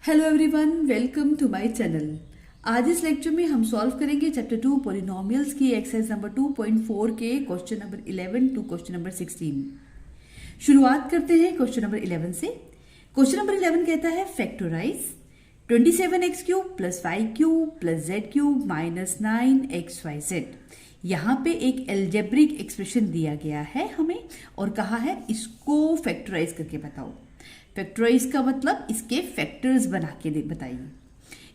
Hello everyone, welcome to my channel. आज इस lecture में हम सॉल्व करेंगे चैप्टर 2 पॉलिनोमियल्स की एक्सरसाइज नंबर 2.4 के question number 11 to question number 16। शुरुआत करते हैं क्वेश्चन नंबर 11 से। क्वेश्चन नंबर 11 कहता है factorise 27x cube plus Y cube plus Z cube minus 9xyz। यहाँ पे एक एल्जेब्रिक एक्सप्रेशन दिया गया है हमें और कहा है इसको फैक्टराइज करके बताओ। फैक्टराइज का मतलब इसके फैक्टर्स बना के बताइए।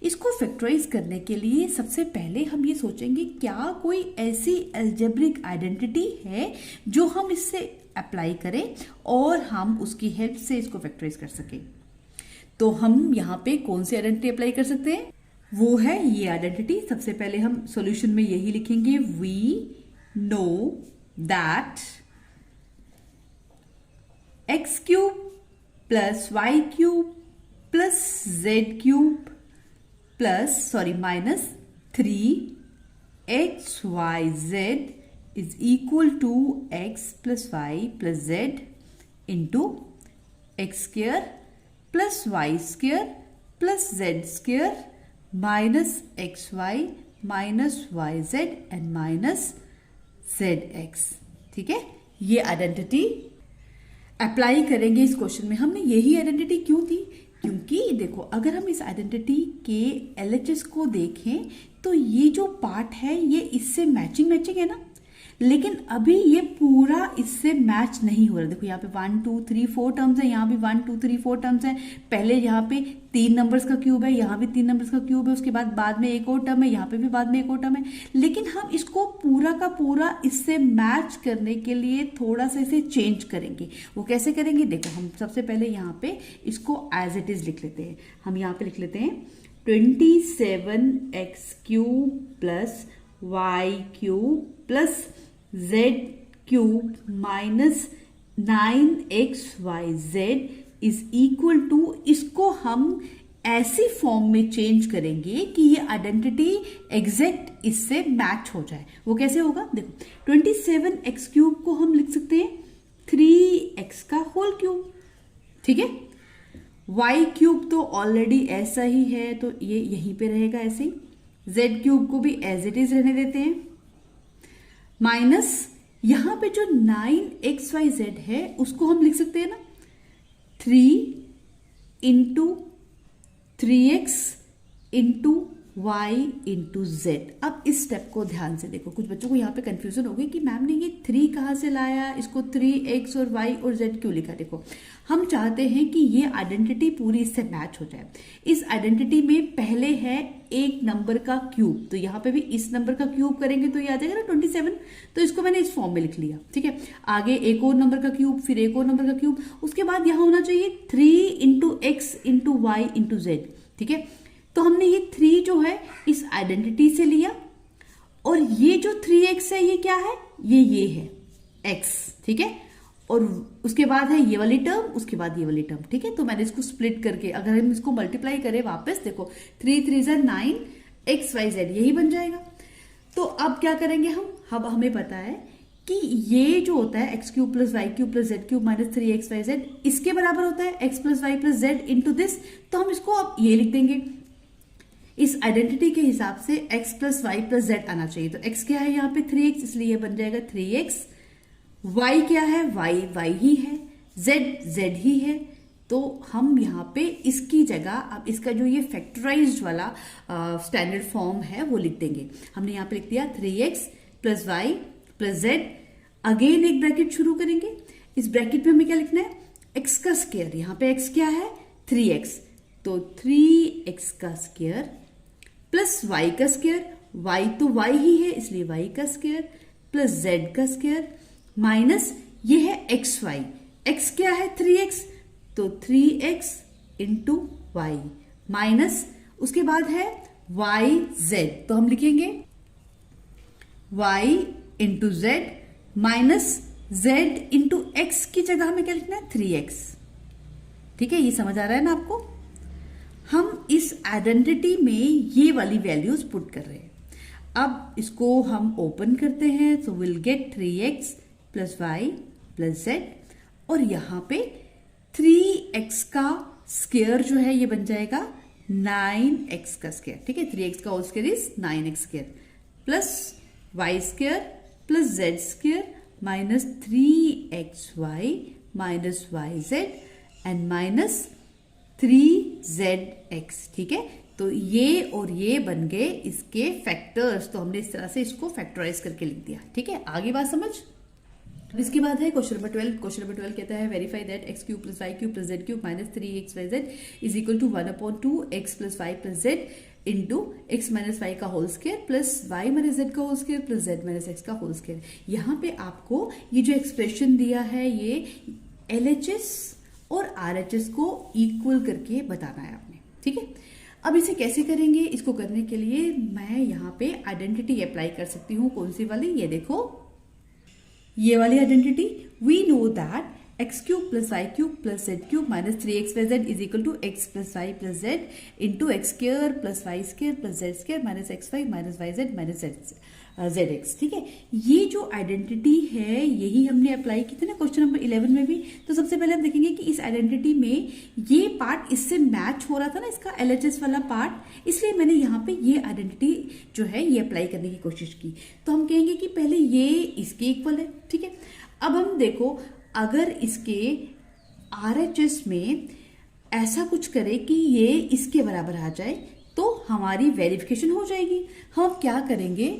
इसको फैक्टराइज करने के लिए सबसे पहले हम ये सोचेंगे क्या कोई ऐसी एल्जेब्रिक आइडेंटिटी है जो हम इससे अप्लाई करें और हम उसकी हेल्प से इसको फैक्टराइज कर सकें। तो हम यहाँ पे कौन सी आइडेंटिटी अप्लाई कर सकते हैं, वो है ये आइडेंटिटी। सबसे पहले हम सॉल्यूशन में यही लिखेंगे, we know that X cube plus Y cube plus Z cube minus 3xyz is equal to x plus Y plus Z into X square plus Y square plus Z square minus x Y minus Y Z and minus Z X. ठीक है, ये identity apply करेंगे इस question में। हमने यही identity क्यों दी, क्योंकि देखो अगर हम इस आइडेंटिटी के एलएचएस को देखें तो ये जो पार्ट है ये इससे मैचिंग है ना, लेकिन अभी ये पूरा इससे मैच नहीं हो रहा। देखो यहाँ पे 1 2 3 4 टर्म्स है, यहाँ भी 1 2 3 4 टर्म्स है। पहले यहाँ पे 3 नंबर्स का क्यूब है, यहाँ भी 3 नंबर्स का क्यूब है, उसके बाद में एक और टर्म है, यहाँ पे भी बाद में एक और टर्म है। लेकिन हम इसको पूरा का पूरा इससे मैच करने के लिए थोड़ा सा इसे चेंज करेंगे। वो कैसे करेंगे, देखो हम सबसे पहले यहाँ पे इसको एज इट इज लिख लेते हैं। हम यहाँ पे लिख लेते हैं 27x cube plus Y cube plus Z cube minus 9xyz is equal to, इसको हम ऐसी फॉर्म में चेंज करेंगे कि ये आइडेंटिटी एग्जैक्ट इससे मैच हो जाए। वो कैसे होगा, देखो 27x क्यूब को हम लिख सकते हैं 3x का होल क्यूब। ठीक है, y क्यूब तो ऑलरेडी ऐसा ही है तो ये यहीं पे रहेगा ऐसे ही। z क्यूब को भी एज इट इज रहने देते हैं, माइनस यहां पे जो 9xyz है उसको हम लिख सकते हैं ना 3 into 3x into y into Z. अब इस स्टेप को ध्यान से देखो, कुछ बच्चों को यहाँ पे कंफ्यूजन हो गई कि मैम ने ये 3 कहाँ से लाया, इसको 3x और y और z क्यों लिखा। देखो हम चाहते हैं कि ये आइडेंटिटी पूरी इससे मैच हो जाए। इस आइडेंटिटी में पहले है एक नंबर का क्यूब, तो यहाँ पे भी इस नंबर का क्यूब करेंगे तो ये आ जाएगा ना 27, तो इसको मैंने इस फॉर्म में लिख लिया। ठीक है, आगे एक और नंबर का क्यूब, फिर एक और नंबर का क्यूब, उसके बाद यहाँ होना चाहिए 3 into X into Y into Z. ठीक है, तो हमने ये 3 जो है इस आइडेंटिटी से लिया और ये जो 3x है ये क्या है, ये है x। ठीक है, और उसके बाद है ये वाली टर्म, उसके बाद ये वाली टर्म। ठीक है, तो मैंने इसको स्प्लिट करके अगर हम इसको मल्टीप्लाई करें वापस, देखो 3 3 9 xyz यही बन जाएगा। तो अब क्या करेंगे हम, अब हमें पता है कि ये जो होता है x cube plus Y cube plus Z cube minus 3xyz इसके बराबर होता है x plus Y plus Z into this. तो हम इसको अब ये लिख देंगे, इस आइडेंटिटी के हिसाब से x plus Y plus Z आना चाहिए। तो x क्या है यहाँ पे 3x, इसलिए ये बन जाएगा 3x। y क्या है, y ही है, z ही है। तो हम यहाँ पे इसकी जगह अब इसका जो ये फैक्टराइज्ड वाला स्टैंडर्ड फॉर्म है वो लिख देंगे। हमने यहाँ पे लिख दिया 3x plus Y plus Z. Again एक ब्रैकेट शुरू करेंगे, इस ब्रैकेट में हमें क्या लिखना है, x का स्क्वायर। यहाँ पे x क्या है 3x, तो 3x का स्क्वायर प्लस y का स्क्वायर, y तो y ही है इसलिए y का स्क्वायर प्लस z का स्क्वायर माइनस ये है xy, x क्या है 3x, तो 3x इंटू वाई माइनस उसके बाद है yz, तो हम लिखेंगे y into Z minus z into x की जगह हमें क्या लिखना है 3x। ठीक है, ये समझ आ रहा है ना आपको। हम इस आइडेंटिटी में ये वाली वैल्यूज पुट कर रहे हैं। अब इसको हम ओपन करते हैं तो will get 3x plus Y plus Z और यहाँ पे 3x का स्क्वायर जो है ये बन जाएगा 9x का स्क्वायर, ठीक है, 3x का whole square is 9x square plus Y square plus Z square minus 3xy minus Y Z and minus 3zx, ठीक है। तो ये और ये बन गए इसके फैक्टर्स, तो हमने इस तरह से इसको फैक्टराइज करके लिख दिया, ठीक है। आगे बात समझ। इसके बाद है क्वेश्चन नंबर 12। क्वेश्चन नंबर 12 कहता है verify that X cube plus Y cube plus Z cube minus 3xyz is equal to 1/2 X plus Y plus Z into X minus Y का whole square plus Y minus Z का whole square plus Z minus X का whole square. यहाँ पे आपको ये जो expression दिया है ये LHS और RHS को इक्वल करके बताना है आपने, ठीक है। अब इसे कैसे करेंगे, इसको करने के लिए मैं यहाँ पे आइडेंटिटी अप्लाई कर सकती हूँ। कौन सी वाली, ये देखो ये वाली identity. We know that X cube plus Y cube plus Z cube minus 3xyz is equal to X plus Y plus Z into X square plus Y square plus Z square minus xy minus Y Z minus zx, ठीक है। ये जो identity है यही हमने apply की थी ना क्वेश्चन नंबर 11 में भी। तो सबसे पहले हम देखेंगे कि इस आइडेंटिटी में ये पार्ट इससे मैच हो रहा था ना, इसका LHS वाला पार्ट, इसलिए मैंने यहाँ पे ये आइडेंटिटी जो है ये अप्लाई करने की कोशिश की। तो हम कहेंगे कि पहले ये इसके इक्वल है, ठीक है। अब हम देखो अगर इसके RHS में ऐसा कुछ करे कि ये इसके बराबर आ जाए तो हमारी वेरिफिकेशन हो जाएगी। हम क्या करेंगे,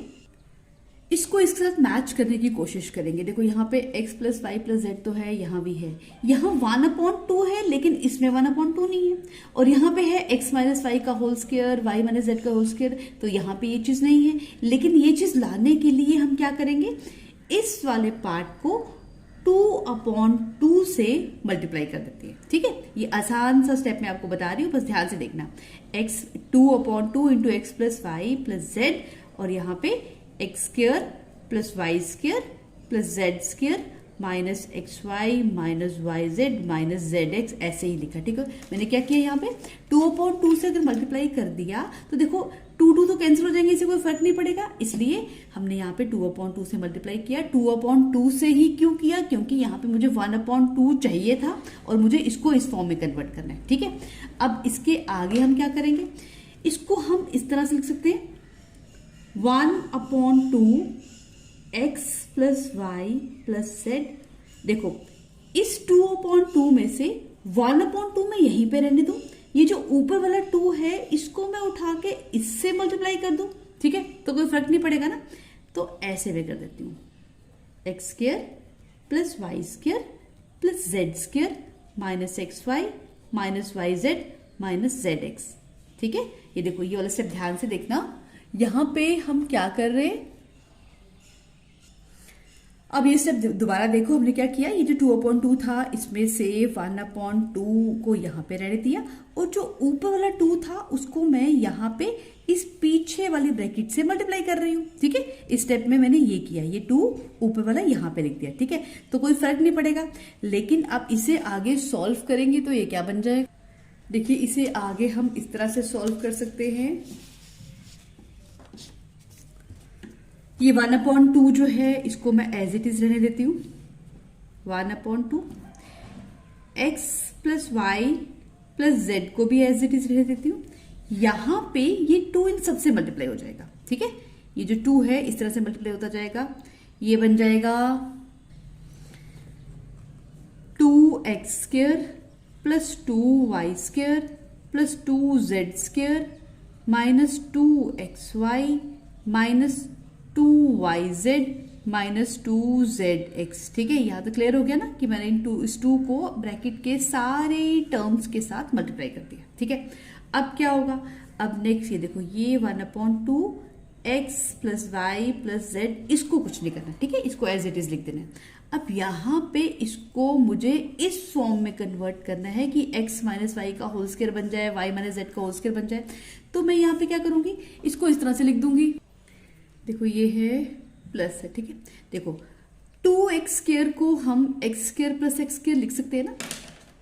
इसको इसके साथ मैच करने की कोशिश करेंगे। देखो यहाँ पे x plus Y plus Z तो है, यहाँ भी है, यहाँ 1/2 है लेकिन इसमें 1/2 नहीं है, और यहाँ पे है x माइनस वाई का whole square Y minus Z का होल स्क्वायर, तो यहाँ पे ये चीज नहीं है। लेकिन ये चीज लाने के लिए हम क्या करेंगे, इस वाले पार्ट को 2/2 से मल्टीप्लाई कर देते हैं, ठीक है। ये आसान सा स्टेप मैं आपको बता रही हूँ, बस ध्यान से देखना। x 2/2 into X plus Y plus Z और यहाँ पे X square plus Y square plus Z square minus XY minus Y Z minus ZX, ऐसे ही लिखा, ठीक है। मैंने क्या किया यहाँ पे 2/2 से अगर मल्टीप्लाई कर दिया तो देखो 2 तो कैंसिल हो जाएंगे, इससे कोई फर्क नहीं पड़ेगा, इसलिए हमने यहाँ पे 2/2 से मल्टीप्लाई किया। 2/2 से ही क्यों किया, क्योंकि यहाँ पे मुझे 1/2 चाहिए था और मुझे इसको इस फॉर्म में कन्वर्ट करना है, ठीक है। अब इसके आगे हम क्या करेंगे, इसको हम इस तरह से लिख सकते हैं 1/2 X plus Y plus Z. देखो इस 2/2 में से 1/2 मैं यहीं पे रहने दूं, ये जो ऊपर वाला 2 है इसको मैं उठा के इससे मल्टीप्लाई कर दूं, ठीक है, तो कोई फर्क नहीं पड़ेगा ना। तो ऐसे में कर देती हूँ X square plus Y square plus Z square minus XY minus Y Z minus ZX, ठीक है। ये देखो ये वाला स्टेप ध्यान से देखना, यहां पे हम क्या कर रहे हैं। अब ये स्टेप दोबारा देखो, हमने क्या किया, ये जो 2/2 था इसमें से 1/2 को यहाँ पे रहने दिया और जो ऊपर वाला 2 था उसको मैं यहाँ पे इस पीछे वाली ब्रैकेट से मल्टीप्लाई कर रही हूँ, ठीक है। इस स्टेप में मैंने ये किया, ये 2 ऊपर वाला यहाँ पे लिख दिया, ठीक है, तो कोई फर्क नहीं पड़ेगा। लेकिन अब इसे आगे सॉल्व करेंगे तो ये क्या बन जाएगा, देखिए इसे आगे हम इस तरह से सॉल्व कर सकते हैं। ये 1/2 जो है इसको मैं एज इट इज रहने देती हूँ, 1/2 X plus Y plus Z को भी एज इट इज रहने देती हूँ। यहां पे ये 2 इन सबसे मल्टीप्लाई हो जाएगा, ठीक है। ये जो 2 है इस तरह से मल्टीप्लाई होता जाएगा, ये बन जाएगा 2x square plus 2y square plus 2z square minus 2xy minus 2yz minus 2zx, ठीक है। यहाँ तो क्लियर हो गया ना कि मैंने इस 2 को ब्रैकेट के सारे टर्म्स के साथ मल्टीप्लाई कर दिया, ठीक है। अब क्या होगा, अब नेक्स्ट ये देखो ये 1/2 X plus Y plus Z, इसको कुछ नहीं करना, ठीक है, इसको एज इट इज लिख देना है। अब यहाँ पे इसको मुझे इस फॉर्म में कन्वर्ट करना है कि x माइनस वाई का होल स्क्वायर बन जाए, y माइनस जेड का होल स्क्वायर बन जाए। तो मैं यहाँ पे क्या करूंगी, इसको इस तरह से लिख दूंगी, देखो ये है प्लस है, ठीक है। देखो 2x स्क्वायर को हम x square plus x square लिख सकते हैं ना।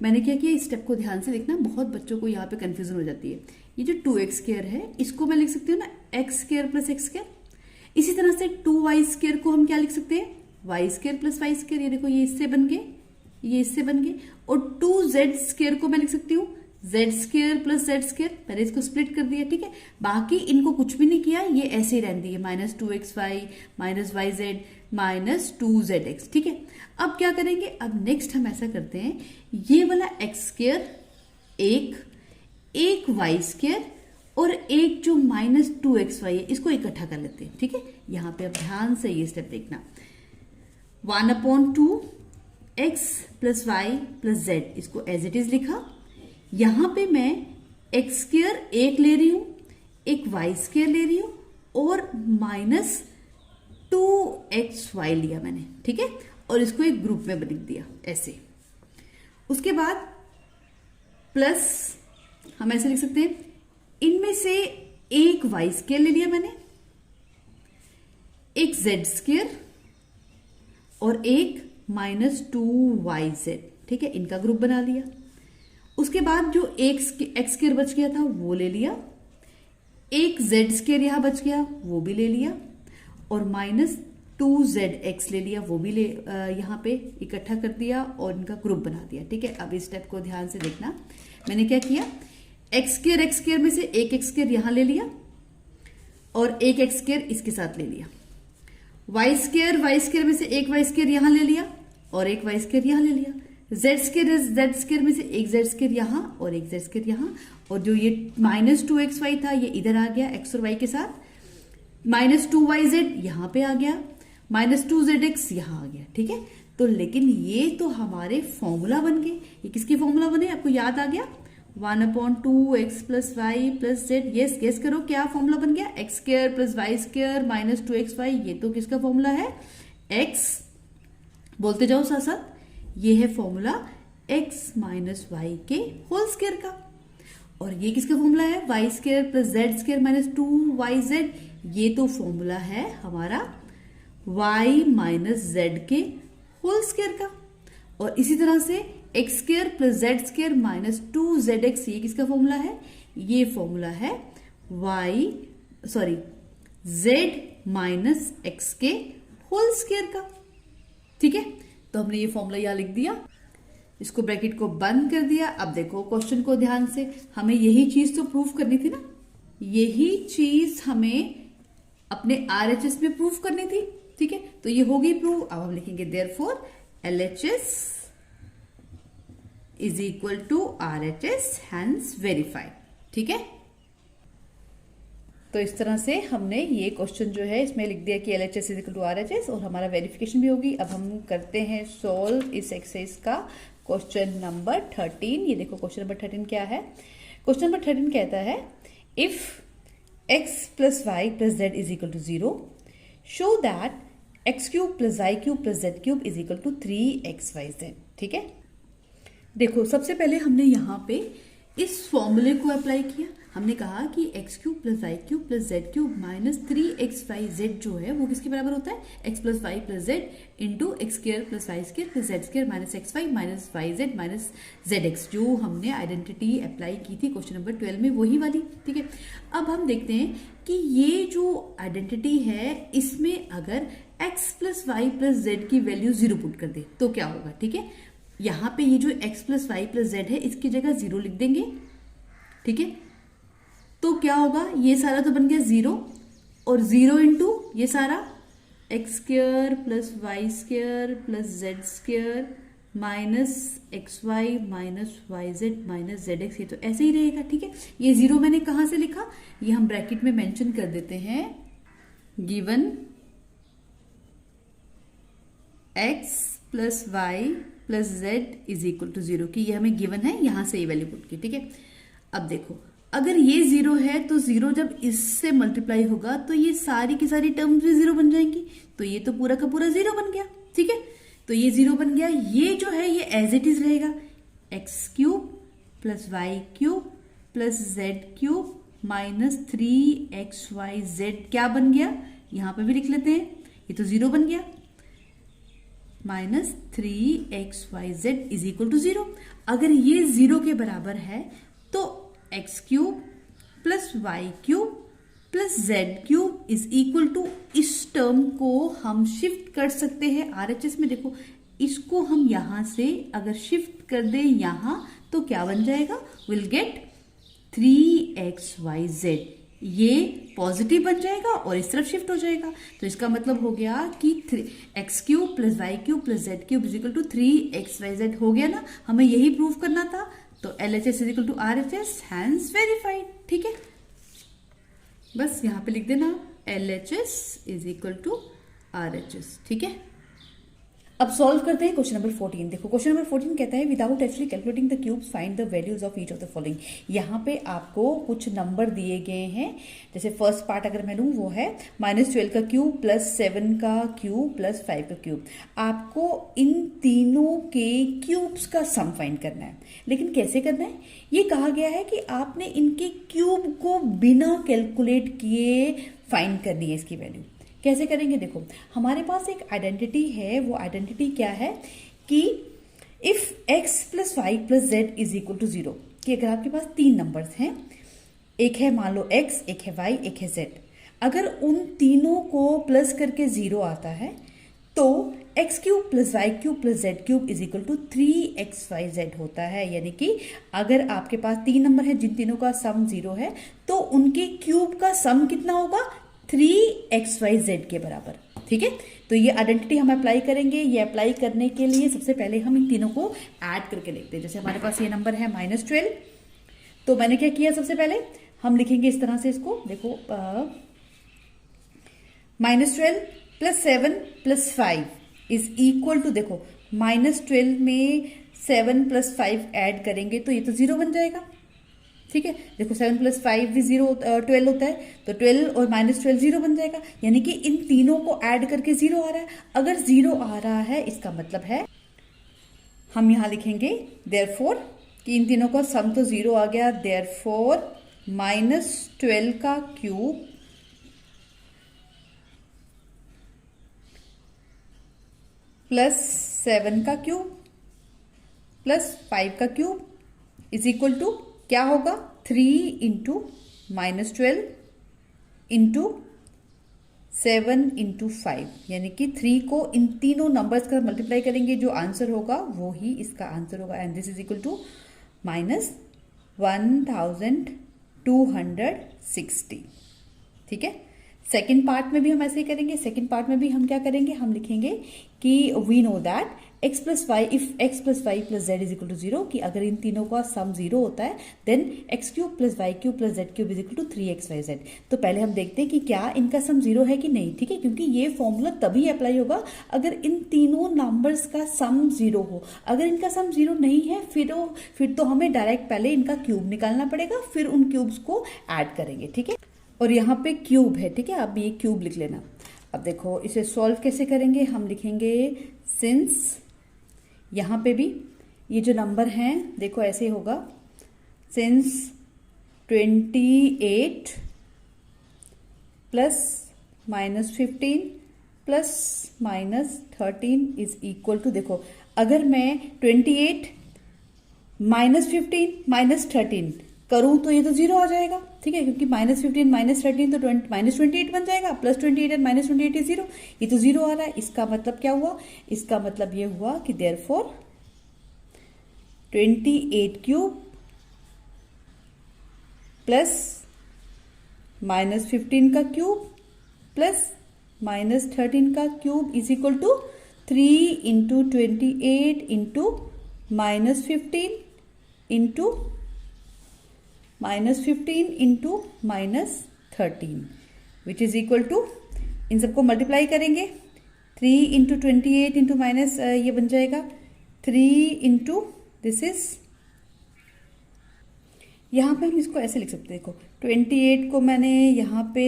मैंने क्या किया, इस स्टेप को ध्यान से देखना, बहुत बच्चों को यहाँ पे कंफ्यूजन हो जाती है। ये जो 2x स्क्वायर है इसको मैं लिख सकती हूँ ना x square plus x square. इसी तरह से 2y स्क्वायर को हम क्या लिख सकते हैं, y square plus y square. ये देखो ये इससे बन गए, ये इससे बन गए। और 2z स्क्वायर को मैं लिख सकती हूँ Z square plus z square, पहले इसको स्प्लिट कर दिया, ठीक है। बाकी इनको कुछ भी नहीं किया, ये ऐसे ही रहने दिए, -2xy minus Y Z minus 2zx, ठीक है। अब क्या करेंगे, अब नेक्स्ट हम ऐसा करते हैं, ये वाला एक्स स्क्र एक वाई स्क्र और एक जो -2xy है इसको इकट्ठा कर लेते हैं, ठीक है। यहां पे अब ध्यान से ये स्टेप देखना, 1/2 X plus Y plus Z, इसको एज इट इज लिखा। यहां पे मैं एक्स स्क्र एक ले रही हूं, एक वाई स्क्र ले रही हूं और -2xy लिया मैंने, ठीक है, और इसको एक ग्रुप में लिख दिया ऐसे। उसके बाद प्लस हम ऐसे लिख सकते हैं, इनमें से एक वाई स्क्र ले लिया मैंने, एक जेड स्क्र और एक -2yz, ठीक है, इनका ग्रुप बना लिया। उसके बाद जो एक एक्स स्क्र बच गया था वो ले लिया, एक जेड स्क्र यहां बच गया वो भी ले लिया और -2zx ले लिया, वो भी यहां पे इकट्ठा कर दिया और इनका ग्रुप बना दिया, ठीक है। अब इस स्टेप को ध्यान से देखना, मैंने क्या किया, एक्स स्क्र में से एक एक्स स्क्र यहां ले लिया और एक एक्स स्क्र इसके साथ ले लिया, वाई स्क्र में से एक वाई स्क्र यहां ले लिया और एक वाई स्क्र यहां ले लिया, जेड स्क्र में से एक जेड स्क्र यहां और एक जेड स्क्र यहां, और जो ये -2xy था ये इधर आ गया एक्स और वाई के साथ, -2yz यहां पे आ गया, -2zx यहां आ गया, ठीक है। तो लेकिन ये तो हमारे फॉर्मूला बन गए, ये किसके फॉर्मूला बने आपको याद आ गया, 1/2 X plus Y plus Z, yes guess करो क्या फॉर्मूला बन गया, X square plus Y square -2xy, ये तो किसका फॉर्मूला है, एक्स, बोलते जाओ साथ साथ, ये है फॉर्मूला x माइनस वाई के होल स्क्वायर का। और ये किसका फॉर्मूला है, Y square plus Z square -2yz, ये तो फॉर्मूला है हमारा y माइनस जेड के होल स्क्वायर का। और इसी तरह से X square plus Z square -2zx, ये किसका फॉर्मूला है, ये फॉर्मूला है z माइनस एक्स के होल स्क्वायर का, ठीक है। तो हमने ये फॉर्मूला यहां लिख दिया, इसको ब्रैकेट को बंद कर दिया। अब देखो क्वेश्चन को ध्यान से, हमें यही चीज तो प्रूफ करनी थी ना, यही चीज हमें अपने RHS में प्रूफ करनी थी, ठीक है। तो ये हो गई प्रूफ। अब हम लिखेंगे therefore LHS is equal to RHS hence verified, ठीक है। तो इस तरह से हमने ये क्वेश्चन जो है इसमें लिख दिया कि LHS is equal to RHS और हमारा वेरिफिकेशन भी होगी। अब हम करते हैं सॉल्व इस एक्सरसाइज का क्वेश्चन नंबर 13। ये देखो क्वेश्चन नंबर 13 क्या है, क्वेश्चन नंबर 13 कहता है if x plus Y plus Z is equal to 0 show that x cube plus Y cube plus Z cube is equal to 3xyz, ठीक है। देखो सबसे पहले हमने यहां पे इस फॉर्मूले को अप्लाई किया, हमने कहा कि x cube plus Y cube plus Z cube -3xyz जो है वो किसके बराबर होता है, x plus Y plus Z into x square plus Y square plus z square -xy minus Y Z minus Z x, जो हमने आइडेंटिटी अप्लाई की थी क्वेश्चन नंबर 12 में, वही वाली, ठीक है। अब हम देखते हैं कि ये जो आइडेंटिटी है इसमें अगर x plus Y plus z की वैल्यू 0 पुट कर दे तो क्या होगा, ठीक है। यहां पे ये जो x plus Y plus z है इसकी जगह 0 लिख देंगे, ठीक है। तो क्या होगा, ये सारा तो बन गया 0 और 0 इंटू ये सारा x square plus Y square plus z square minus x Y minus Y Z minus Z x, ये तो ऐसे ही रहेगा, ठीक है। ये 0 मैंने कहां से लिखा, ये हम ब्रैकेट में मेंशन कर देते हैं, given x plus Y plus Z is equal to 0 की, ये हमें गिवन है, यहां से ये वैल्यू पुट की, ठीक है। अब देखो अगर ये 0 है तो 0 जब इससे मल्टीप्लाई होगा तो ये सारी की सारी टर्म्स भी 0 बन जाएंगी, तो ये तो पूरा का पूरा 0 बन गया, ठीक है। तो ये 0 बन गया, ये जो है ये एज इट इज रहेगा, x cube plus Y cube plus Z cube minus 3xyz क्या बन गया, यहां पे भी लिख लेते हैं, ये तो 0 बन गया, -3xyz इज इक्वल टू 0। अगर ये 0 के बराबर है तो x cube plus Y cube plus Z cube is equal to, इस टर्म को हम शिफ्ट कर सकते हैं RHS में। देखो इसको हम यहां से अगर शिफ्ट कर दें यहां तो क्या बन जाएगा, विल गेट 3xyz, ये पॉजिटिव बन जाएगा और इस तरफ शिफ्ट हो जाएगा। तो इसका मतलब हो गया कि x³ + y³ + z³ = 3xyz हो गया ना, हमें यही प्रूव करना था। तो LHS = RHS, हैंस वेरीफाइड। ठीक है, बस यहां पे लिख देना LHS = RHS। ठीक है, अब सॉल्व करते हैं क्वेश्चन नंबर 14। देखो क्वेश्चन नंबर 14 कहता है without actually calculating the cubes find the values of each of the following. यहाँ पे आपको कुछ नंबर दिए गए हैं, जैसे फर्स्ट पार्ट अगर मैं लूँ वो है -12 का क्यूब +7 का क्यूब +5 का क्यूब। आपको इन तीनों के क्यूब्स का सम फाइंड करना है, लेकिन कैसे करना है, ये कहा गया है कि आपने इनके क्यूब को बिना कैलकुलेट किए फाइंड करनी है इसकी वैल्यू। कैसे करेंगे, देखो हमारे पास एक आइडेंटिटी है, वो आइडेंटिटी क्या है कि इफ x + y + z = 0, कि अगर आपके पास 3 नंबर्स हैं, एक है मान लो x, एक है y, एक है z, अगर उन तीनों को प्लस करके 0 आता है तो x³ + y³ + z³ = 3xyz होता है। यानी कि अगर आपके पास 3 नंबर है जिन तीनों का सम 0 है तो उनके क्यूब का सम कितना होगा, 3xyz के बराबर। ठीक है, तो ये आइडेंटिटी हम अप्लाई करेंगे। ये अप्लाई करने के लिए सबसे पहले हम इन तीनों को ऐड करके देखते हैं। जैसे हमारे पास ये नंबर है -12, तो मैंने क्या किया, सबसे पहले हम लिखेंगे इस तरह से इसको, देखो -12 + 7 + 5 = देखो -12 में 7 + 5 ऐड करेंगे तो ये तो 0 बन जाएगा। ठीक है, देखो 7 + 5 भी 12 होता है, तो 12 और -12 0 बन जाएगा। यानी कि इन तीनों को ऐड करके 0 आ रहा है। अगर 0 आ रहा है इसका मतलब है, हम यहां लिखेंगे देयरफॉर कि इन तीनों का सम तो 0 आ गया, देयरफॉर -12 का क्यूब +7 का क्यूब +5 का क्यूब = क्या होगा, 3 × -12 × 7 × 5, यानी कि 3 को इन तीनों नंबर्स का मल्टीप्लाई करेंगे, जो आंसर होगा वो ही इसका आंसर होगा। And this = -1260। ठीक है, सेकेंड पार्ट में भी हम ऐसे ही करेंगे। सेकेंड पार्ट में भी हम क्या करेंगे, हम लिखेंगे कि we know that x + y, if x + y + z = 0, कि अगर इन तीनों का सम 0 होता है then x³ + y³ + z³ = 3xyz। तो पहले हम देखते हैं कि क्या इनका सम 0 है कि नहीं। ठीक है, क्योंकि ये फॉर्मूला तभी अप्लाई होगा अगर इन तीनों नंबर्स का सम 0 हो। अगर इनका सम 0 नहीं है फिर तो हमें डायरेक्ट पहले इनका क्यूब निकालना पड़ेगा, फिर उन क्यूब्स को ऐड करेंगे। ठीक है, और यहाँ पे क्यूब है। ठीक है, आप ये क्यूब लिख लेना। अब देखो इसे सॉल्व कैसे करेंगे, हम लिखेंगे सिंस, यहाँ पे भी ये जो नंबर हैं देखो ऐसे होगा, सिंस 28 + -15 + -13 = देखो अगर मैं 28 -15 -13 करूं तो ये तो 0 आ जाएगा। ठीक है, क्योंकि -15 -13 तो -28 बन जाएगा, +28 और -28 is 0, ये तो 0 आ रहा है। इसका मतलब क्या हुआ, इसका मतलब ये हुआ कि देयरफॉर 28³ + -15 का क्यूब +-13 का cube = 3 × 28 × -15 × -13 which is equal to, इन सबको मल्टीप्लाई करेंगे, 3 × 28 × माइनस ये बन जाएगा 3 × दिस इज, यहाँ पे हम इसको ऐसे लिख सकते हैं। देखो 28 को मैंने यहाँ पे,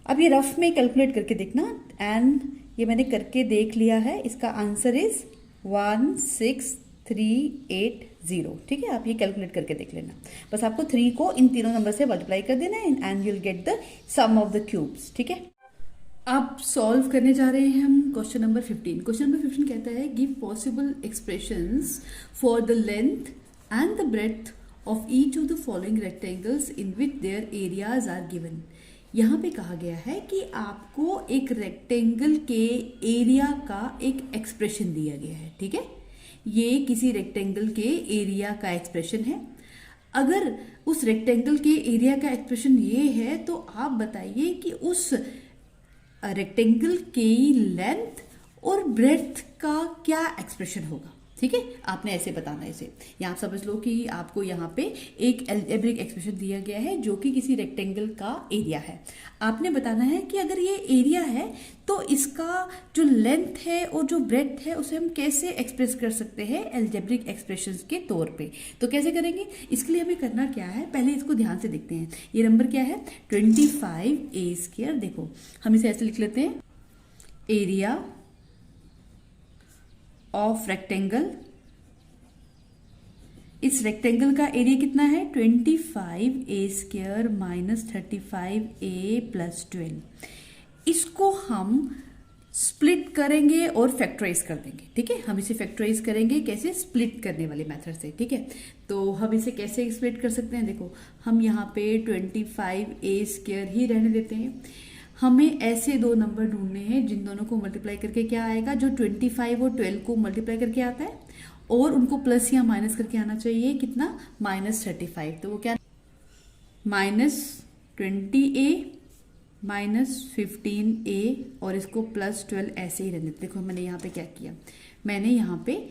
अब ये रफ में कैलकुलेट करके देखना, एंड ये मैंने करके देख लिया है, इसका आंसर इज 16380। ठीक है, आप ये कैलकुलेट करके देख लेना। बस आपको 3 को इन तीनों नंबर से मल्टीप्लाई कर देना है and you will get the sum of the cubes. ठीक है, अब सॉल्व करने जा रहे हैं हम क्वेश्चन नंबर 15। क्वेश्चन नंबर 15 कहता है give possible expressions for the length and the breadth of each of the following rectangles in which their areas are given. यहाँ पे कहा गया है कि आपको एक रेक्टेंगल के एरिया का एक एक्सप्रेशन दिया गया है। ठीक है, ये किसी रेक्टेंगल के एरिया का एक्सप्रेशन है। अगर उस रेक्टेंगल के एरिया का एक्सप्रेशन ये है तो आप बताइए कि उस रेक्टेंगल की लेंथ और ब्रेड्थ का क्या एक्सप्रेशन होगा। ठीक है, आपने ऐसे बताना है इसे। यहाँ समझ लो कि आपको यहाँ पे एक अलजेब्रिक एक्सप्रेशन दिया गया है जो कि किसी रेक्टेंगल का एरिया है। आपने बताना है कि अगर ये एरिया है तो इसका जो लेंथ है और जो ब्रेड्थ है उसे हम कैसे एक्सप्रेस कर सकते हैं अलजेब्रिक एक्सप्रेशंस के तौर पे। तो कैसे करेंगे, इसके लिए हमें करना क्या है, पहले इसको ध्यान से देखते हैं। ये नंबर क्या है, 25a²। देखो हम इसे ऐसे लिख लेते हैं, एरिया ऑफ रेक्टेंगल। इस रेक्टेंगल का एरिया कितना है, 25a² माइनस 35a प्लस 12। इसको हम स्प्लिट करेंगे और फैक्टराइज कर देंगे। ठीक है, हम इसे फैक्टराइज करेंगे कैसे, स्प्लिट करने वाले मेथड से। ठीक है, तो हम इसे कैसे स्प्लिट कर सकते हैं, देखो हम यहाँ पे 25a² ही रहने देते हैं। हमें ऐसे दो नंबर ढूंढने हैं जिन दोनों को मल्टीप्लाई करके क्या आएगा, जो 25 और 12 को मल्टीप्लाई करके आता है और उनको प्लस या माइनस करके आना चाहिए कितना, -35। तो वो क्या, -20a माइनस 15a और इसको +12 ऐसे ही रहने। देखो मैंने यहाँ पे क्या किया, मैंने यहाँ पे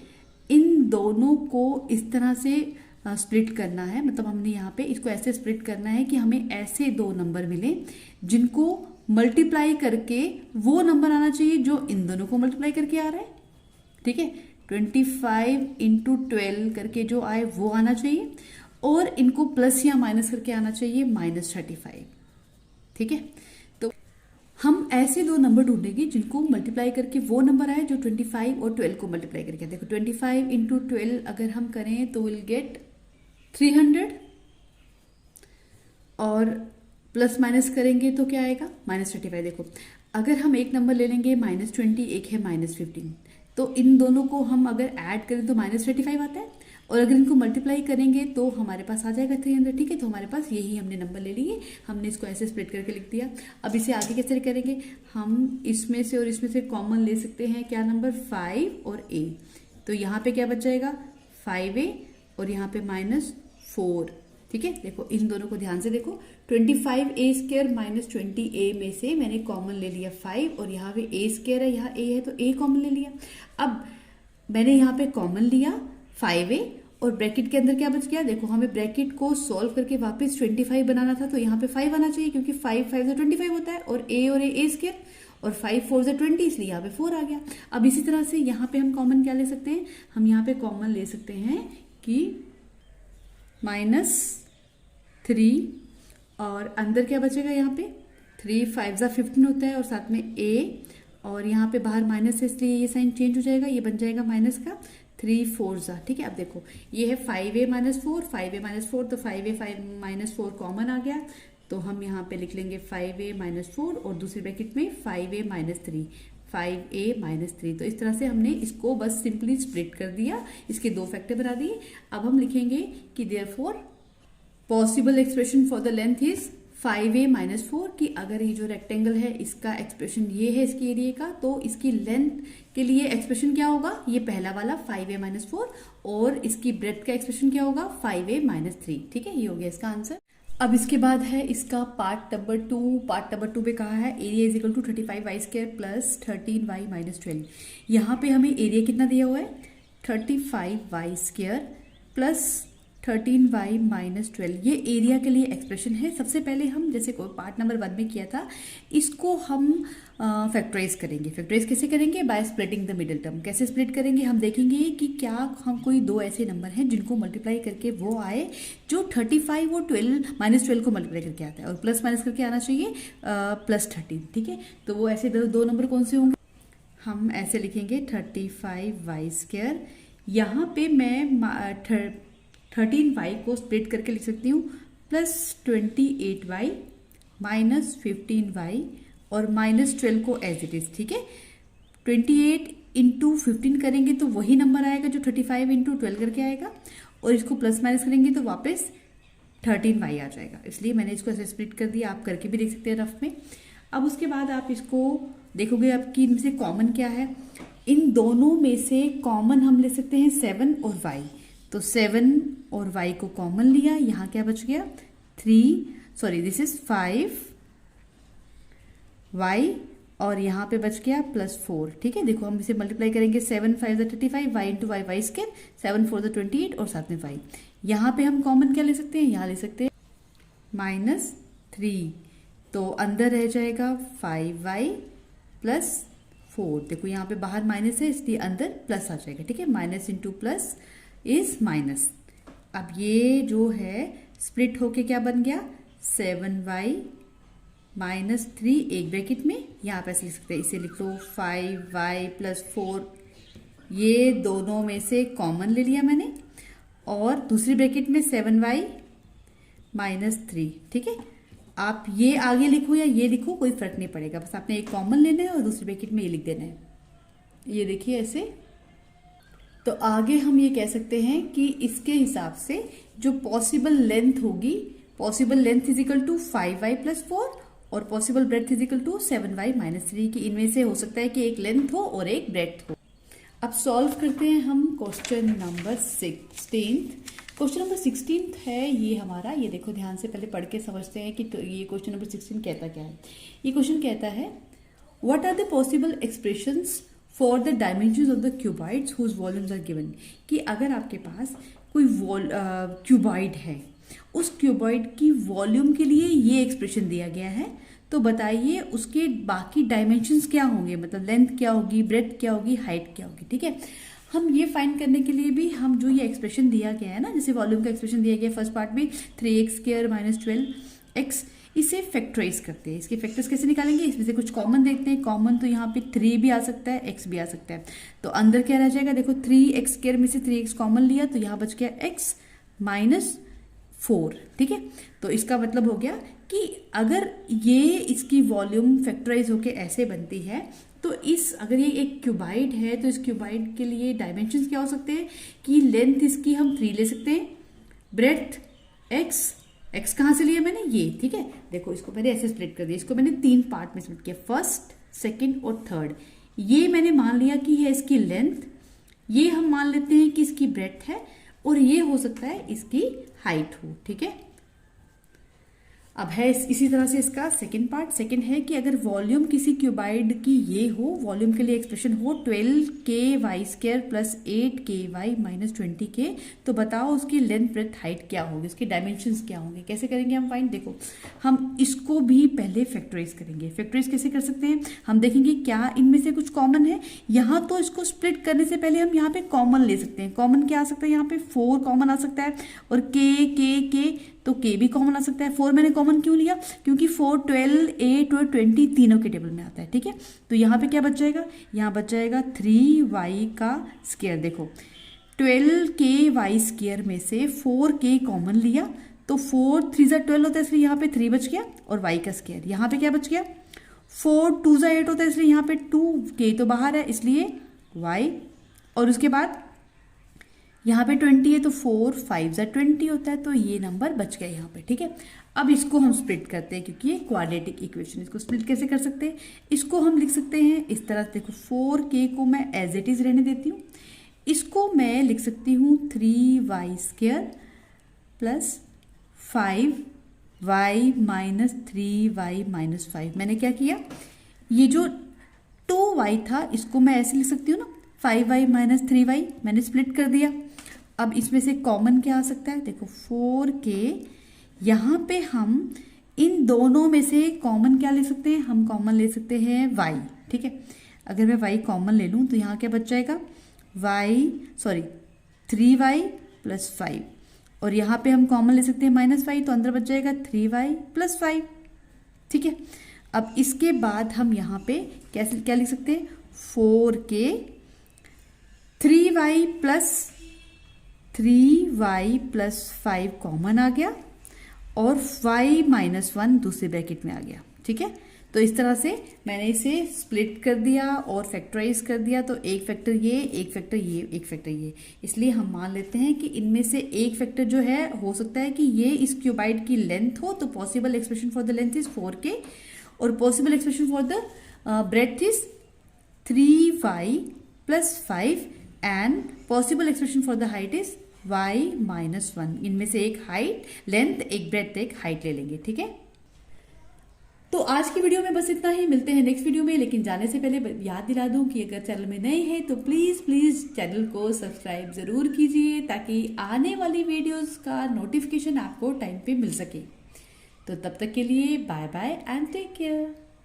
इन दोनों को इस तरह से स्प्लिट करना है। मतलब हमने यहाँ पे इसको ऐसे स्प्लिट करना है कि हमें ऐसे दो नंबर मिले जिनको मल्टीप्लाई करके वो नंबर आना चाहिए जो इन दोनों को मल्टीप्लाई करके आ रहा है। ठीक है, 25 × 12 करके जो आए वो आना चाहिए और इनको प्लस या माइनस करके आना चाहिए -35। ठीक है, तो हम ऐसे दो नंबर ढूंढेंगे जिनको मल्टीप्लाई करके वो नंबर आए जो 25 और 12 को मल्टीप्लाई करके। देखो 25 × 12 अगर हम करें तो विल गेट 300 और प्लस माइनस करेंगे तो क्या आएगा, -35। देखो अगर हम एक नंबर ले लेंगे -20, एक है -15, तो इन दोनों को हम अगर ऐड करें तो -35 आता है और अगर इनको मल्टीप्लाई करेंगे तो हमारे पास आ जाएगा 300। ठीक है, तो हमारे पास यही हमने नंबर ले लिए, हमने इसको ऐसे स्प्लिट करके लिख दिया। अब इसे आगे कैसे करेंगे, हम इसमें से और इसमें से कॉमन ले सकते हैं क्या नंबर, 5 और a। तो यहाँ पे क्या बच जाएगा, 5a और यहाँ पे -4। ठीक है, देखो इन दोनों को ध्यान से देखो, 25a² माइनस 20a में से मैंने कॉमन ले लिया 5 और यहाँ पे a² है, यहाँ a है तो a कॉमन ले लिया। अब मैंने यहाँ पे कॉमन लिया 5a और ब्रैकेट के अंदर क्या बच गया, देखो हमें ब्रैकेट को सॉल्व करके वापस 25 बनाना था तो यहाँ पे 5 आना चाहिए क्योंकि 5 5 से 25 होता है और a² और 5 4 से 20, इसलिए यहाँ पे 4 आ गया। अब इसी तरह से यहाँ पे हम कॉमन क्या ले सकते हैं, हम यहाँ पे कॉमन ले सकते हैं कि -3 और अंदर क्या बचेगा, यहाँ पे 3 5 × 15 होता है और साथ में a और यहाँ पे बाहर माइनस है इसलिए ये साइन चेंज हो जाएगा, ये बन जाएगा माइनस का 3 4 ठीक है। अब देखो ये है 5a - 4 5a - 4 तो 5a 5 - 4 कॉमन आ गया तो हम यहाँ पे लिख लेंगे 5a - 4 और दूसरी ब्रैकेट में 5a - 3 5a - 3। तो इस तरह से हमने इसको बस सिंपली स्प्लिट कर दिया, इसके दो फैक्टर बना दिए। अब हम लिखेंगे कि therefore possible expression for the length is 5a - 4 कि अगर ये जो रेक्टेंगल है इसका एक्सप्रेशन ये है इसके एरिया का, तो इसकी लेंथ के लिए एक्सप्रेशन क्या होगा, ये पहला वाला 5a - 4 और इसकी ब्रेड्थ का एक्सप्रेशन क्या होगा 5a - 3। ठीक है, ये हो गया इसका आंसर। अब इसके बाद है इसका पार्ट नंबर 2। पार्ट नंबर 2 पे कहा है area is equal to 35y² plus 13y - 12। यहाँ पे हमें एरिया कितना दिया हुआ है 35y² प्लस 13y - 12। ये एरिया के लिए एक्सप्रेशन है। सबसे पहले हम जैसे पार्ट नंबर 1 में किया था इसको हम फैक्टराइज करेंगे। फैक्टराइज कैसे करेंगे, by splitting the middle term. कैसे स्प्लिट करेंगे, हम देखेंगे कि क्या हम कोई दो ऐसे नंबर हैं जिनको मल्टीप्लाई करके वो आए जो 35 और 12 को मल्टीप्लाई करके आता है और प्लस माइनस करके आना चाहिए +13। ठीक है, तो वो ऐसे दो नंबर कौन से होंगे, हम ऐसे लिखेंगे 35y²। यहाँ पे मैं 13y को स्प्लिट करके लिख सकती हूँ प्लस 28y माइनस 15y और -12 को एज इट इज। ठीक है, 28 × 15 करेंगे तो वही नंबर आएगा जो 35 × 12 करके आएगा और इसको प्लस माइनस करेंगे तो वापस 13y आ जाएगा। इसलिए मैंने इसको ऐसे स्प्लिट कर दिया, आप करके भी देख सकते हैं रफ में। अब उसके बाद आप इसको देखोगे आपकी इनमें से कॉमन क्या है, इन दोनों में से कॉमन हम ले सकते हैं 7 और y। तो 7 और y को कॉमन लिया, यहाँ क्या बच गया दिस इज 5y और यहाँ पे बच गया +4। ठीक है, देखो हम इसे मल्टीप्लाई करेंगे, 7 5 35, y into y y square, 7 4 28 और साथ में y। यहाँ पे हम कॉमन क्या ले सकते हैं, यहाँ ले सकते हैं -3, तो अंदर रह जाएगा 5y +4। देखो यहाँ पे बाहर माइनस है इसलिए अंदर प्लस आ जाएगा। ठीक है, minus into plus is minus. अब ये जो है स्प्लिट होके क्या बन गया 7y -3 एक ब्रैकेट में, यहाँ पे ऐसे लिख सकते हैं, इसे लिख लो 5y +4। ये दोनों में से कॉमन ले लिया मैंने और दूसरी ब्रैकेट में 7y -3। ठीक है, आप ये आगे लिखो या ये लिखो कोई फर्क नहीं पड़ेगा, बस आपने एक कॉमन लेना है और दूसरी ब्रैकेट में ये लिख देना है। ये देखिए ऐसे। तो आगे हम ये कह सकते हैं कि इसके हिसाब से जो पॉसिबल लेंथ होगी, possible length is equal to 5y +4 और possible breadth is equal to 7y -3 की इनमें से हो सकता है कि एक लेंथ हो और एक ब्रेड्थ हो। अब सॉल्व करते हैं हम क्वेश्चन नंबर 16। क्वेश्चन नंबर 16 है ये हमारा। ये देखो ध्यान से पहले पढ़ के समझते हैं कि तो ये क्वेश्चन नंबर 16 कहता क्या है। ये क्वेश्चन कहता है what are the possible expressions for the dimensions of the cuboids whose volumes are given. कि अगर आपके पास कोई क्यूबॉइड है, उस क्यूबॉइड की वॉल्यूम के लिए ये एक्सप्रेशन दिया गया है, तो बताइए उसके बाकी डायमेंशंस क्या होंगे, मतलब लेंथ क्या होगी, ब्रेड्थ क्या होगी, हाइट क्या होगी। ठीक है, हम ये फाइंड करने के लिए भी हम जो ये एक्सप्रेशन दिया गया है ना, जैसे वॉल्यूम का एक्सप्रेशन दिया गया फर्स्ट पार्ट में 3x² - 12x, इसे फैक्टराइज करते हैं। इसके फैक्टर्स कैसे निकालेंगे, इसमें से कुछ कॉमन देखते हैं। कॉमन तो यहाँ पे 3 भी आ सकता है, x भी आ सकता है। तो अंदर क्या रह जाएगा, देखो 3x² में से 3x कॉमन लिया तो यहाँ बच गया x -4। ठीक है, तो इसका मतलब हो गया कि अगर ये इसकी वॉल्यूम फैक्टराइज होके ऐसे बनती है तो अगर ये एक क्यूबाइड है तो इस क्यूबाइड के लिए डायमेंशंस क्या हो सकते हैं कि लेंथ इसकी हम 3 ले सकते हैं, ब्रेड्थ x कहाँ से लिया मैंने ये। ठीक है, देखो इसको मैंने ऐसे स्प्लिट कर दिया, इसको मैंने 3 पार्ट में स्प्लिट किया, फर्स्ट, सेकंड और थर्ड। ये मैंने मान लिया कि है इसकी लेंथ, ये हम मान लेते हैं कि इसकी ब्रेड्थ है और ये हो सकता है इसकी हाइट हो। ठीक है, अब है इसी तरह से इसका सेकंड पार्ट। सेकंड है कि अगर वॉल्यूम किसी क्यूबाइड की ये हो, वॉल्यूम के लिए एक्सप्रेशन हो 12k y² + 8k y - 20k, तो बताओ उसकी लेंथ ब्रेड्थ हाइट क्या होगी, उसके डायमेंशंस क्या होंगे। कैसे करेंगे हम फाइंड, देखो हम इसको भी पहले फैक्टराइज करेंगे। फैक्टराइज कैसे कर सकते हैं, हम देखेंगे क्या इनमें से कुछ कॉमन है। यहाँ तो इसको स्प्लिट करने से पहले हम यहाँ पे कॉमन ले सकते हैं। कॉमन क्या आ सकता है, यहाँ पे 4 कॉमन आ सकता है और k तो k भी कॉमन आ सकता है। 4 मैंने कॉमन क्यों लिया, क्योंकि 4 12 8 और 20 तीनों के टेबल में आता है। ठीक है, तो यहाँ पे क्या बच जाएगा, यहाँ बच जाएगा 3y²। देखो 12k y² में से 4k कॉमन लिया तो 4 3 12 होता है इसलिए यहाँ पे 3 बच गया और y²। यहाँ पे क्या बच गया 4 2 8 होता है इसलिए यहाँ पे 2k तो बाहर है इसलिए y, और उसके बाद यहाँ पे 20 है तो 4 5 20 होता है, तो ये नंबर बच गया यहाँ पे। ठीक है, अब इसको हम स्प्लिट करते हैं क्योंकि ये क्वाड्रेटिक इक्वेशन। इसको स्प्लिट कैसे कर सकते हैं, इसको हम लिख सकते हैं इस तरह से। देखो 4k को मैं एज इट इज रहने देती हूँ, इसको मैं लिख सकती हूँ 3y² + 5y - 3y - 5। मैंने क्या किया, ये जो 2y था इसको मैं ऐसे लिख सकती हूँ ना, 5y - 3y, मैंने स्प्लिट कर दिया। अब इसमें से कॉमन क्या आ सकता है, देखो 4k, यहाँ पे हम इन दोनों में से कॉमन क्या ले सकते हैं, हम कॉमन ले सकते हैं y। ठीक है, अगर मैं y कॉमन ले लूँ तो यहाँ क्या बच जाएगा 3y + 5, और यहाँ पे हम कॉमन ले सकते हैं -y, तो अंदर बच जाएगा 3y + 5। ठीक है, अब इसके बाद हम यहाँ पे क्या लिख सकते हैं, 4k 3y + 5 कॉमन आ गया और y - 1 दूसरे ब्रैकेट में आ गया। ठीक है, तो इस तरह से मैंने इसे स्प्लिट कर दिया और फैक्टराइज कर दिया, तो एक फैक्टर ये, एक फैक्टर ये, एक फैक्टर ये। इसलिए हम मान लेते हैं कि इनमें से एक फैक्टर जो है हो सकता है कि ये इस क्यूबाइड की लेंथ हो, तो possible expression for the length is 4k और possible expression for the breadth is 3y plus 5 and possible expression for the height is y-1। इनमें से एक हाइट लेंथ, एक ब्रेड्थ, एक हाइट ले लेंगे, ठीक है। तो आज की वीडियो में बस इतना ही, मिलते हैं नेक्स्ट वीडियो में। लेकिन जाने से पहले याद दिला दूं कि अगर चैनल में नए हैं तो प्लीज प्लीज चैनल को सब्सक्राइब जरूर कीजिए, ताकि आने वाली वीडियोस का नोटिफिकेशन आपको टाइम पे मिल सके। तो तब तक के लिए bye bye and take care.